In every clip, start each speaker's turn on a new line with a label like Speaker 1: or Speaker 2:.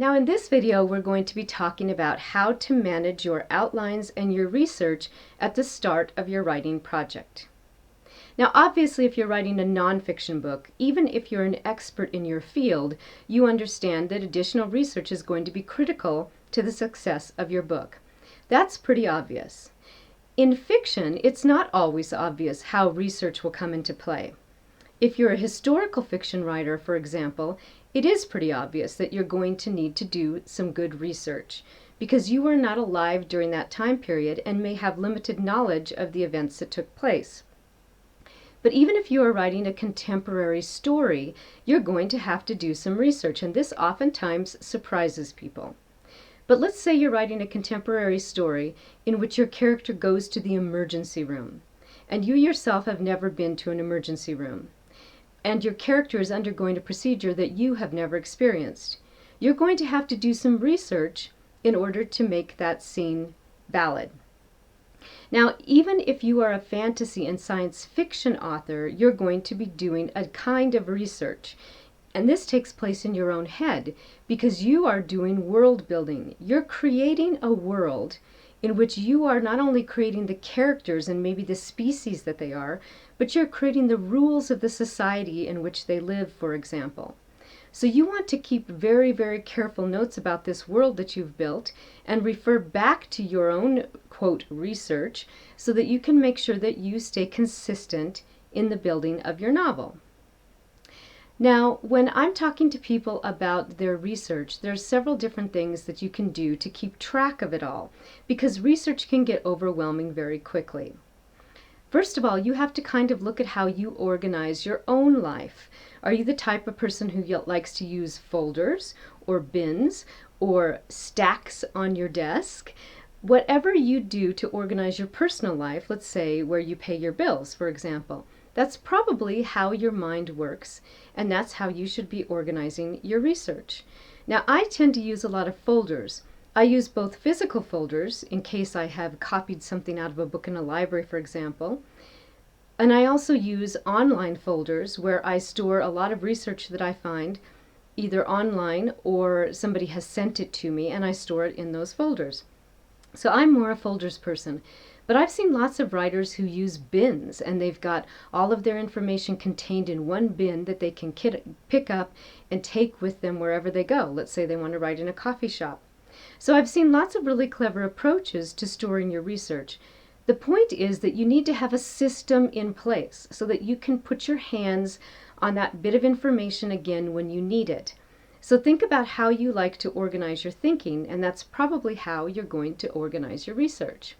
Speaker 1: Now in this video we're going to be talking about how to manage your outlines and your research at the start of your writing project. Now obviously if you're writing a nonfiction book, even if you're an expert in your field, you understand that additional research is going to be critical to the success of your book. That's pretty obvious. In fiction, it's not always obvious how research will come into play. If you're a historical fiction writer, for example, it is pretty obvious that you're going to need to do some good research because you were not alive during that time period and may have limited knowledge of the events that took place. But even if you are writing a contemporary story, you're going to have to do some research, and this oftentimes surprises people. But let's say you're writing a contemporary story in which your character goes to the emergency room, and you yourself have never been to an emergency room, and your character is undergoing a procedure that you have never experienced. You're going to have to do some research in order to make that scene valid. Now, even if you are a fantasy and science fiction author, you're going to be doing a kind of research. And this takes place in your own head because you are doing world building. You're creating a world in which you are not only creating the characters and maybe the species that they are, but you're creating the rules of the society in which they live, for example. So you want to keep very, very careful notes about this world that you've built and refer back to your own, quote, research so that you can make sure that you stay consistent in the building of your novel. Now, when I'm talking to people about their research, there's several different things that you can do to keep track of it all, because research can get overwhelming very quickly. First of all, you have to kind of look at how you organize your own life. Are you the type of person who likes to use folders or bins or stacks on your desk? Whatever you do to organize your personal life, let's say where you pay your bills, for example, that's probably how your mind works, and that's how you should be organizing your research. Now, I tend to use a lot of folders. I use both physical folders in case I have copied something out of a book in a library, for example, and I also use online folders where I store a lot of research that I find either online or somebody has sent it to me, and I store it in those folders. So I'm more a folders person. But I've seen lots of writers who use bins, and they've got all of their information contained in one bin that they can pick up and take with them wherever they go. Let's say they want to write in a coffee shop. So I've seen lots of really clever approaches to storing your research. The point is that you need to have a system in place so that you can put your hands on that bit of information again when you need it. So think about how you like to organize your thinking, and that's probably how you're going to organize your research.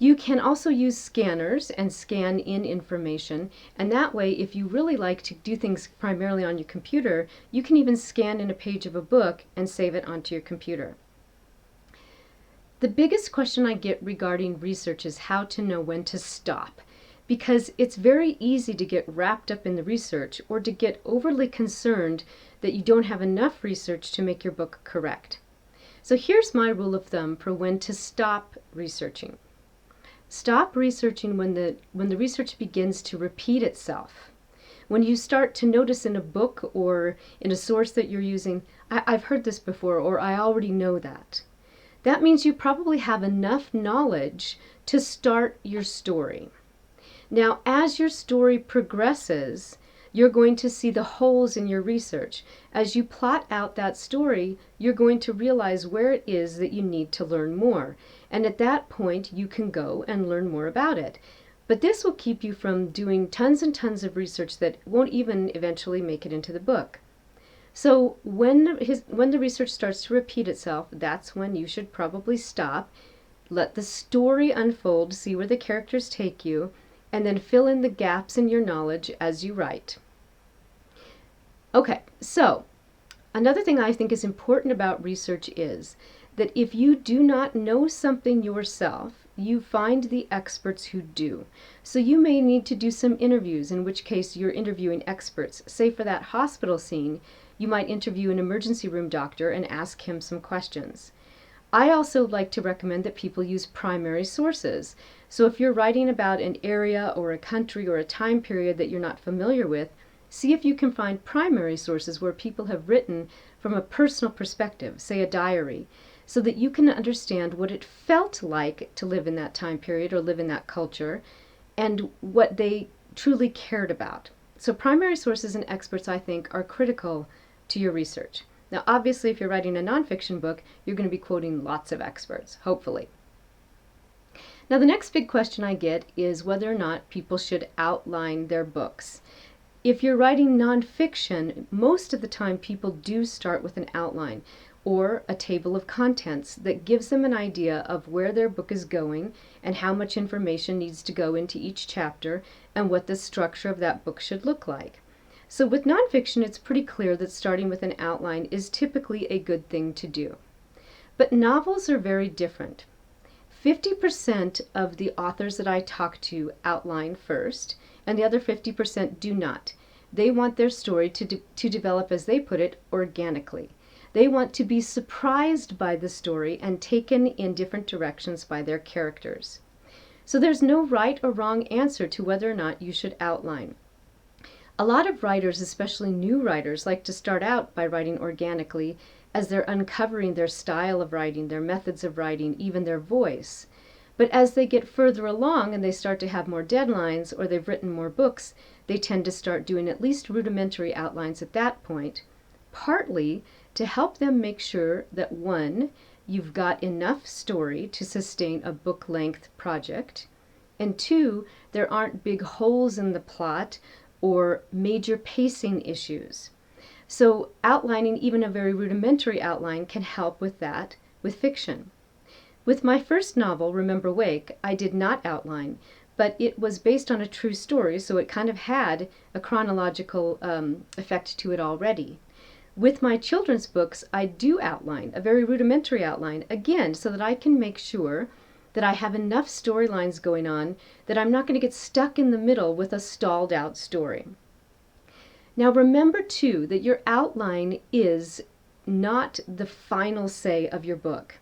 Speaker 1: You can also use scanners and scan in information, and that way if you really like to do things primarily on your computer, you can even scan in a page of a book and save it onto your computer. The biggest question I get regarding research is how to know when to stop, because it's very easy to get wrapped up in the research or to get overly concerned that you don't have enough research to make your book correct. So here's my rule of thumb for when to stop researching. Stop researching when the research begins to repeat itself. When you start to notice in a book or in a source that you're using, I've heard this before, or I already know that. That means you probably have enough knowledge to start your story. Now, as your story progresses, you're going to see the holes in your research. As you plot out that story, you're going to realize where it is that you need to learn more. And at that point, you can go and learn more about it. But this will keep you from doing tons and tons of research that won't even eventually make it into the book. So when the research starts to repeat itself, that's when you should probably stop, let the story unfold, see where the characters take you, and then fill in the gaps in your knowledge as you write. Okay, so another thing I think is important about research is that if you do not know something yourself, you find the experts who do. So you may need to do some interviews, in which case you're interviewing experts. Say for that hospital scene, you might interview an emergency room doctor and ask him some questions. I also like to recommend that people use primary sources. So if you're writing about an area or a country or a time period that you're not familiar with, see if you can find primary sources where people have written from a personal perspective, say a diary, so that you can understand what it felt like to live in that time period or live in that culture and what they truly cared about. So primary sources and experts, I think, are critical to your research. Now, obviously, if you're writing a nonfiction book, you're going to be quoting lots of experts, hopefully. Now, the next big question I get is whether or not people should outline their books. If you're writing nonfiction, most of the time people do start with an outline or a table of contents that gives them an idea of where their book is going and how much information needs to go into each chapter and what the structure of that book should look like. So with nonfiction, it's pretty clear that starting with an outline is typically a good thing to do. But novels are very different. 50% of the authors that I talk to outline first, and the other 50% do not. They want their story to develop, as they put it, organically. They want to be surprised by the story and taken in different directions by their characters. So there's no right or wrong answer to whether or not you should outline. A lot of writers, especially new writers, like to start out by writing organically as they're uncovering their style of writing, their methods of writing, even their voice. But as they get further along and they start to have more deadlines or they've written more books, they tend to start doing at least rudimentary outlines at that point, partly to help them make sure that, one, you've got enough story to sustain a book-length project, and two, there aren't big holes in the plot or major pacing issues. So outlining even a very rudimentary outline can help with that with fiction. With my first novel, Remember Wake, I did not outline, but it was based on a true story, so it kind of had a chronological effect to it already. With my children's books, I do outline, a very rudimentary outline, again, so that I can make sure that I have enough storylines going on that I'm not going to get stuck in the middle with a stalled out story. Now remember too that your outline is not the final say of your book.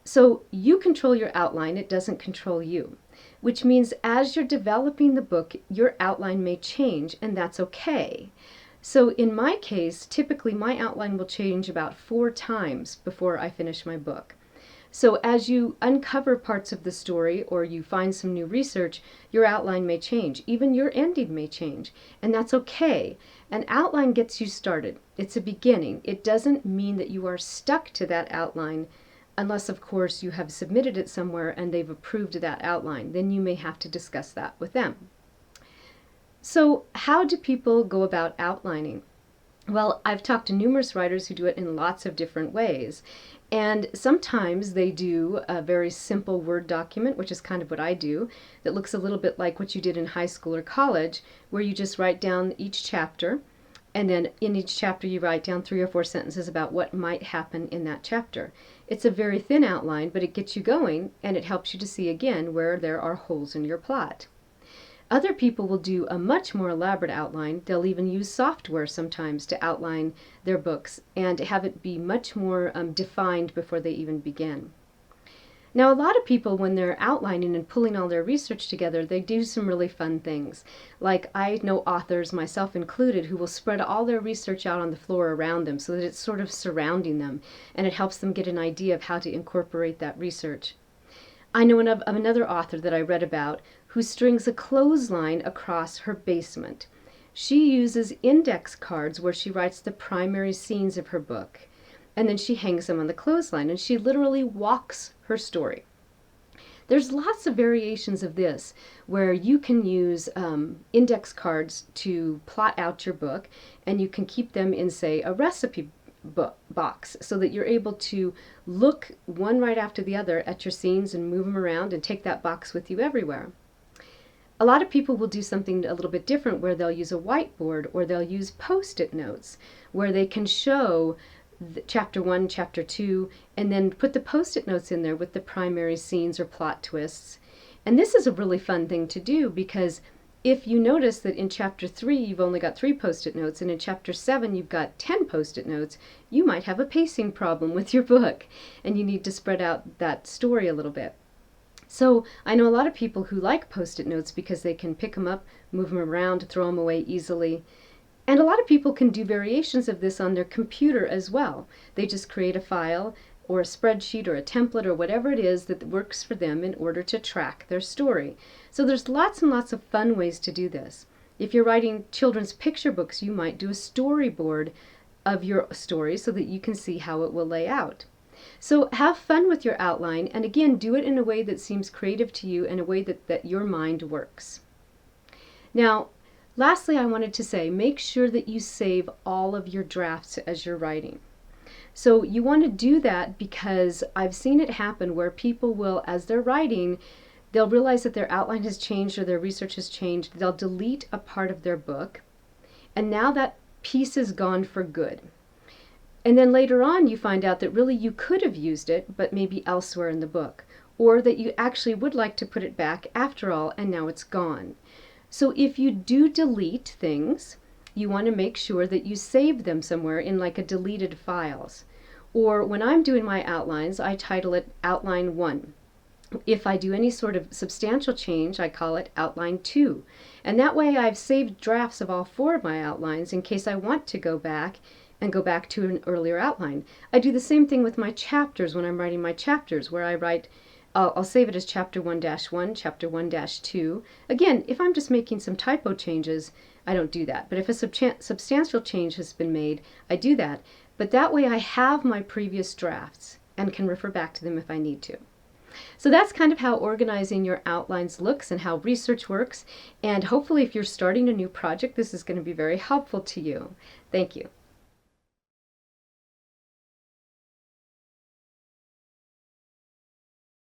Speaker 1: So you control your outline, it doesn't control you, which means as you're developing the book, your outline may change, and that's okay. So in my case, typically my outline will change about 4 times before I finish my book. So as you uncover parts of the story or you find some new research, your outline may change. Even your ending may change, and that's okay. An outline gets you started. It's a beginning. It doesn't mean that you are stuck to that outline unless, of course, you have submitted it somewhere and they've approved that outline. Then you may have to discuss that with them. So how do people go about outlining? Well, I've talked to numerous writers who do it in lots of different ways. And sometimes they do a very simple Word document, which is kind of what I do, that looks a little bit like what you did in high school or college, where you just write down each chapter, and then in each chapter you write down 3 or 4 sentences about what might happen in that chapter. It's a very thin outline, but it gets you going, and it helps you to see again where there are holes in your plot. Other people will do a much more elaborate outline. They'll even use software sometimes to outline their books and have it be much more defined before they even begin. Now, a lot of people, when they're outlining and pulling all their research together, they do some really fun things. Like, I know authors, myself included, who will spread all their research out on the floor around them so that it's sort of surrounding them, and it helps them get an idea of how to incorporate that research. I know of another author that I read about who strings a clothesline across her basement. She uses index cards where she writes the primary scenes of her book, and then she hangs them on the clothesline, and she literally walks her story. There's lots of variations of this where you can use index cards to plot out your book, and you can keep them in, say, a recipe box so that you're able to look one right after the other at your scenes and move them around and take that box with you everywhere. A lot of people will do something a little bit different where they'll use a whiteboard or they'll use post-it notes where they can show chapter 1, chapter 2, and then put the post-it notes in there with the primary scenes or plot twists. And this is a really fun thing to do because if you notice that in chapter 3 you've only got 3 post-it notes and in chapter 7 you've got 10 post-it notes, you might have a pacing problem with your book and you need to spread out that story a little bit. So I know a lot of people who like post-it notes because they can pick them up, move them around, throw them away easily. And a lot of people can do variations of this on their computer as well. They just create a file or a spreadsheet or a template or whatever it is that works for them in order to track their story. So there's lots and lots of fun ways to do this. If you're writing children's picture books, you might do a storyboard of your story so that you can see how it will lay out. So have fun with your outline, and again, do it in a way that seems creative to you, in a way that your mind works. Now, lastly, I wanted to say, make sure that you save all of your drafts as you're writing. So you want to do that because I've seen it happen where people will, as they're writing, they'll realize that their outline has changed or their research has changed. They'll delete a part of their book, and now that piece is gone for good. And then later on you find out that really you could have used it, but maybe elsewhere in the book, or that you actually would like to put it back after all, and now it's gone. So if you do delete things, you want to make sure that you save them somewhere in like a deleted files. Or when I'm doing my outlines, I title it Outline 1. If I do any sort of substantial change, I call it Outline 2. And that way I've saved drafts of all 4 of my outlines in case I want to go back to an earlier outline. I do the same thing with my chapters when I'm writing my chapters, where I write, I'll save it as Chapter 1-1, Chapter 1-2. Again, if I'm just making some typo changes, I don't do that. But if a substantial change has been made, I do that. But that way I have my previous drafts and can refer back to them if I need to. So that's kind of how organizing your outlines looks and how research works. And hopefully if you're starting a new project, this is going to be very helpful to you. Thank you.